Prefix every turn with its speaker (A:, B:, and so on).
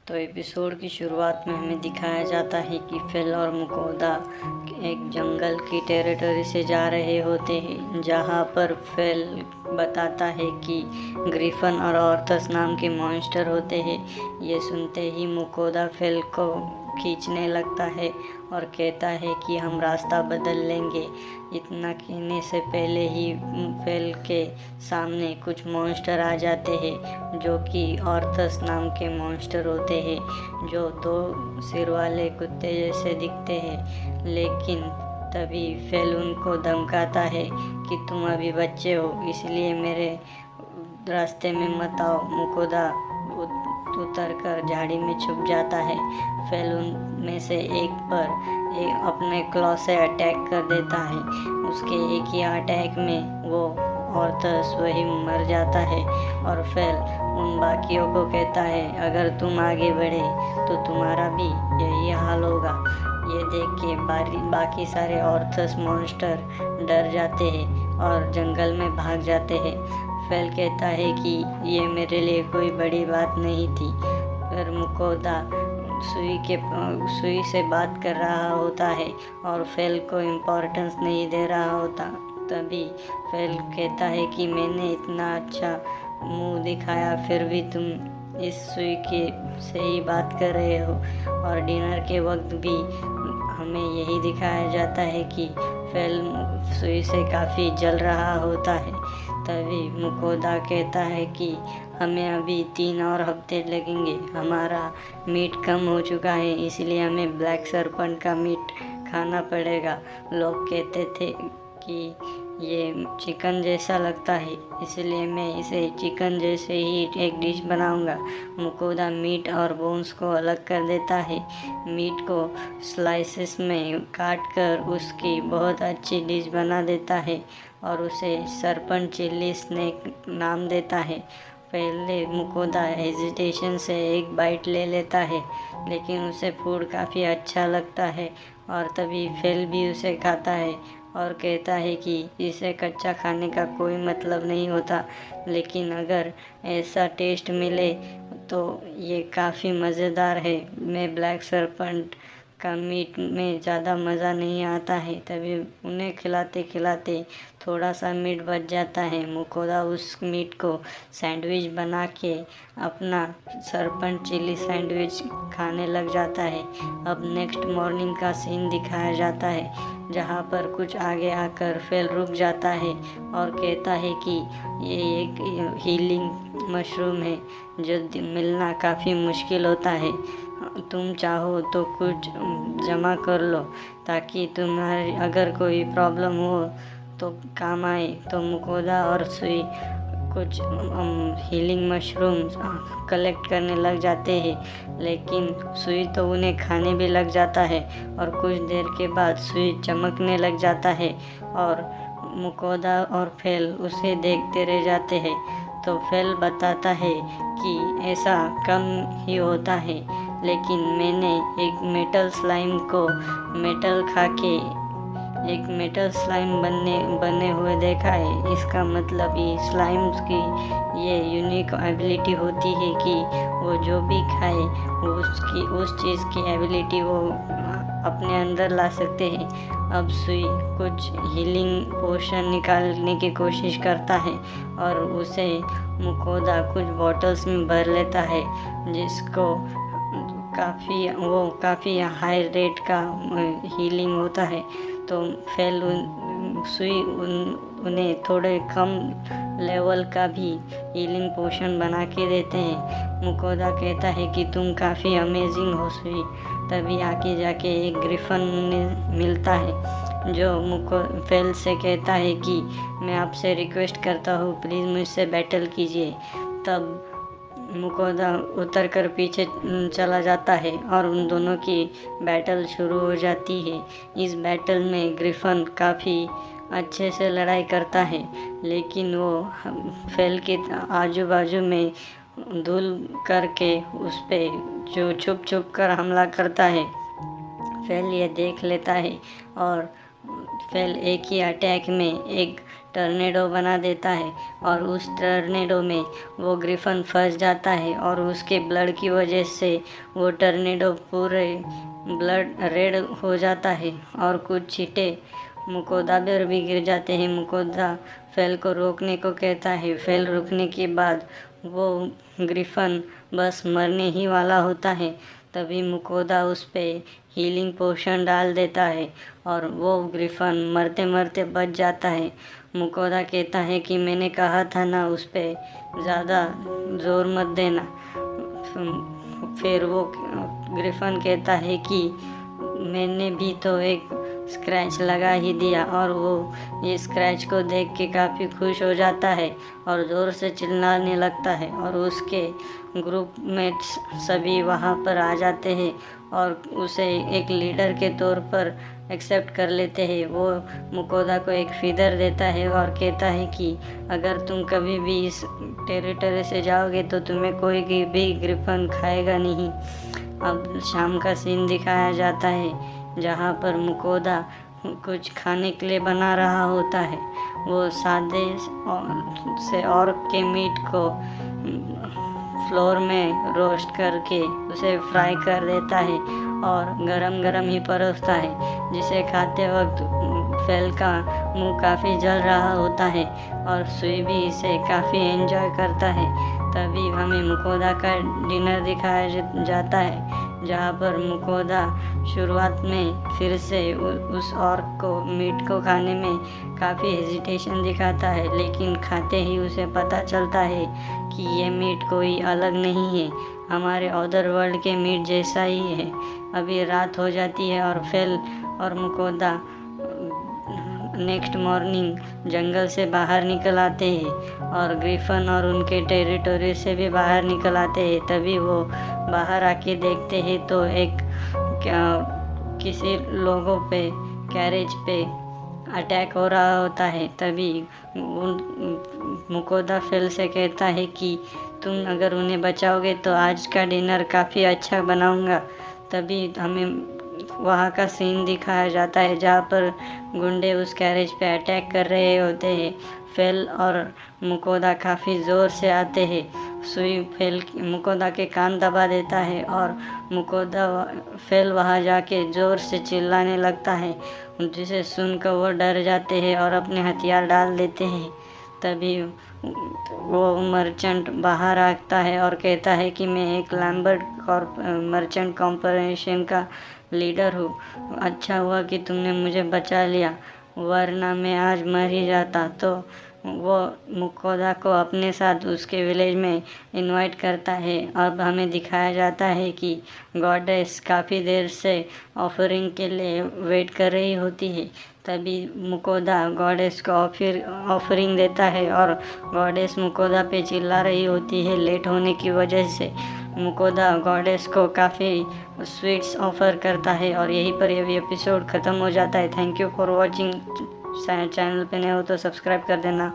A: तो एपिसोड की शुरुआत में हमें दिखाया जाता है कि फिल और मुकोदा एक जंगल की टेरिटरी से जा रहे होते हैं, जहाँ पर फिल बताता है कि ग्रिफन और ऑर्थस नाम के मॉन्स्टर होते हैं। ये सुनते ही मुकोदा फिल को खींचने लगता है और कहता है कि हम रास्ता बदल लेंगे। इतना कहने से पहले ही फिल के सामने कुछ मॉन्स्टर आ जाते हैं, जो कि ऑर्थस नाम के मॉन्स्टर होते हैं, जो 2 सिर वाले कुत्ते जैसे दिखते हैं। लेकिन तभी फिल उनको धमकाता है कि तुम अभी बच्चे हो, इसलिए मेरे रास्ते में मत आओ। मुकोदा उतर कर झाड़ी में छुप जाता है। फिल उनमें से एक पर अपने क्लॉ से अटैक कर देता है। उसके एक ही अटैक में वो ऑर्थस वही मर जाता है और फिल उन बाकियों को कहता है, अगर तुम आगे बढ़े तो तुम्हारा भी यही हाल होगा। ये देख के बाकी सारे ऑर्थस मॉन्स्टर डर जाते हैं और जंगल में भाग जाते हैं। फिल कहता है कि ये मेरे लिए कोई बड़ी बात नहीं थी। फिर मुकोदा सुई से बात कर रहा होता है और फिल को इम्पोर्टेंस नहीं दे रहा होता। तभी फिल कहता है कि मैंने इतना अच्छा मुंह दिखाया, फिर भी तुम इस सुई के से ही बात कर रहे हो। और डिनर के वक्त भी हमें यही दिखाया जाता है कि फिल सुई से काफ़ी जल रहा होता है। तभी मुकोदा कहता है कि हमें अभी 3 और हफ्ते लगेंगे, हमारा मीट कम हो चुका है, इसलिए हमें ब्लैक सरपेंट का मीट खाना पड़ेगा। लोग कहते थे कि ये चिकन जैसा लगता है, इसलिए मैं इसे चिकन जैसे ही एक डिश बनाऊंगा। मुकोदा मीट और बोन्स को अलग कर देता है। मीट को स्लाइसेस में काट कर उसकी बहुत अच्छी डिश बना देता है और उसे सरपंच चिल्ली स्नैक नाम देता है। पहले मुकोदा हेजिटेशन से एक बाइट ले लेता है, लेकिन उसे फूड काफ़ी अच्छा लगता है और तभी फिल भी उसे खाता है और कहता है कि इसे कच्चा खाने का कोई मतलब नहीं होता, लेकिन अगर ऐसा टेस्ट मिले तो ये काफ़ी मज़ेदार है। मैं ब्लैक सरपेंट का मीट में ज़्यादा मज़ा नहीं आता है। तभी उन्हें खिलाते खिलाते थोड़ा सा मीट बच जाता है। मुकोदा उस मीट को सैंडविच बना के अपना सरपंच चिल्ली सैंडविच खाने लग जाता है। अब नेक्स्ट मॉर्निंग का सीन दिखाया जाता है, जहाँ पर कुछ आगे आकर फिल रुक जाता है और कहता है कि ये एक हीलिंग मशरूम है जो मिलना काफ़ी मुश्किल होता है। तुम चाहो तो कुछ जमा कर लो ताकि तुम्हारी अगर कोई प्रॉब्लम हो तो काम आए। तो मुकोदा और सुई कुछ हीलिंग मशरूम कलेक्ट करने लग जाते हैं, लेकिन सुई तो उन्हें खाने भी लग जाता है और कुछ देर के बाद सुई चमकने लग जाता है और मुकोदा और फिल उसे देखते रह जाते हैं। तो फिल बताता है कि ऐसा कम ही होता है, लेकिन मैंने एक मेटल स्लाइम को एक मेटल स्लाइम बने हुए देखा है। इसका मतलब ये स्लाइम्स की ये यूनिक एबिलिटी होती है कि वो जो भी खाए उस चीज़ की एबिलिटी वो अपने अंदर ला सकते हैं। अब सुई कुछ हीलिंग पोशन निकालने की कोशिश करता है और उसे मुकोदा कुछ बॉटल्स में भर लेता है, जिसको काफ़ी हाई रेट का हीलिंग होता है। तो फिल सुई उन्हें थोड़े कम लेवल का भी हीलिंग पोशन बना के देते हैं। मुकोदा कहता है कि तुम काफ़ी अमेजिंग हो सुई। तभी आके जाके एक ग्रिफन मिलता है जो फिल से कहता है कि मैं आपसे रिक्वेस्ट करता हूँ, प्लीज़ मुझसे बैटल कीजिए। तब मुकोदा उतर कर पीछे चला जाता है और उन दोनों की बैटल शुरू हो जाती है। इस बैटल में ग्रिफन काफ़ी अच्छे से लड़ाई करता है, लेकिन वो फिल के आजू बाजू में धूल करके उस पर जो छुप छुप कर हमला करता है। फिल ये देख लेता है और फिल एक ही अटैक में एक टर्नेडो बना देता है और उस टर्नेडो में वो ग्रिफन फंस जाता है और उसके ब्लड की वजह से वो टर्नेडो पूरे ब्लड रेड हो जाता है और कुछ छींटे मुकोदा पर भी गिर जाते हैं। मुकोदा फेल को रोकने को कहता है। फेल रुकने के बाद वो ग्रिफन बस मरने ही वाला होता है। तभी मुकोदा उस पे हीलिंग पोशन डाल देता है और वो ग्रिफन मरते मरते बच जाता है। मुकोदा कहता है कि मैंने कहा था ना उस पे ज़्यादा ज़ोर मत देना। फिर वो ग्रिफन कहता है कि मैंने भी तो एक स्क्रैच लगा ही दिया और वो ये स्क्रैच को देख के काफ़ी खुश हो जाता है और ज़ोर से चिल्लाने लगता है और उसके ग्रुप मेट्स सभी वहाँ पर आ जाते हैं और उसे एक लीडर के तौर पर एक्सेप्ट कर लेते हैं। वो मुकोदा को एक फीदर देता है और कहता है कि अगर तुम कभी भी इस टेरिटरी से जाओगे तो तुम्हें कोई भी ग्रिफन खाएगा नहीं। अब शाम का सीन दिखाया जाता है जहाँ पर मुकोदा कुछ खाने के लिए बना रहा होता है। वो सादे से और के मीट को फ्लोर में रोस्ट करके उसे फ्राई कर देता है और गरम गरम ही परोसता है, जिसे खाते वक्त फेल का मुंह काफ़ी जल रहा होता है और सुई भी इसे काफ़ी एंजॉय करता है। तभी हमें मुकोदा का डिनर दिखाया जाता है जहाँ पर मुकोदा शुरुआत में फिर से उस ऑर्क को मीट को खाने में काफ़ी हेजिटेशन दिखाता है, लेकिन खाते ही उसे पता चलता है कि ये मीट कोई अलग नहीं है, हमारे अदर वर्ल्ड के मीट जैसा ही है। अभी रात हो जाती है और फेल और मुकोदा नेक्स्ट मॉर्निंग जंगल से बाहर निकल आते हैं और ग्रिफन और उनके टेरिटरी से भी बाहर निकल आते हैं। तभी वो बाहर आके देखते हैं तो एक किसी लोगों पे कैरेज पे अटैक हो रहा होता है। तभी मुकोदा फेल से कहता है कि तुम अगर उन्हें बचाओगे तो आज का डिनर काफ़ी अच्छा बनाऊंगा। तभी हमें वहाँ का सीन दिखाया जाता है जहाँ पर गुंडे उस कैरेज पे अटैक कर रहे होते हैं। फेल और मुकोदा काफ़ी ज़ोर से आते हैं। सुई फेल मुकोदा के कान दबा देता है और मुकोदा फेल वहाँ जाके ज़ोर से चिल्लाने लगता है, जिसे सुनकर वो डर जाते हैं और अपने हथियार डाल देते हैं। तभी वो मर्चेंट बाहर आता है और कहता है कि मैं एक लैम्बर्ट मर्चेंट कॉरपोरेशन का लीडर हूँ। अच्छा हुआ कि तुमने मुझे बचा लिया, वरना मैं आज मर ही जाता। तो वो मुकोदा को अपने साथ उसके विलेज में इनवाइट करता है। अब हमें दिखाया जाता है कि गॉडेस काफ़ी देर से ऑफरिंग के लिए वेट कर रही होती है। तभी मुकोदा गॉडेस को ऑफरिंग देता है और गॉडेस मुकोदा पे चिल्ला रही होती है लेट होने की वजह से। मुकोदा गॉडेस को काफ़ी स्वीट्स ऑफ़र करता है और यहीं पर ये एपिसोड ख़त्म हो जाता है। Thank you for watching. Channel पे नए हो तो सब्सक्राइब कर देना।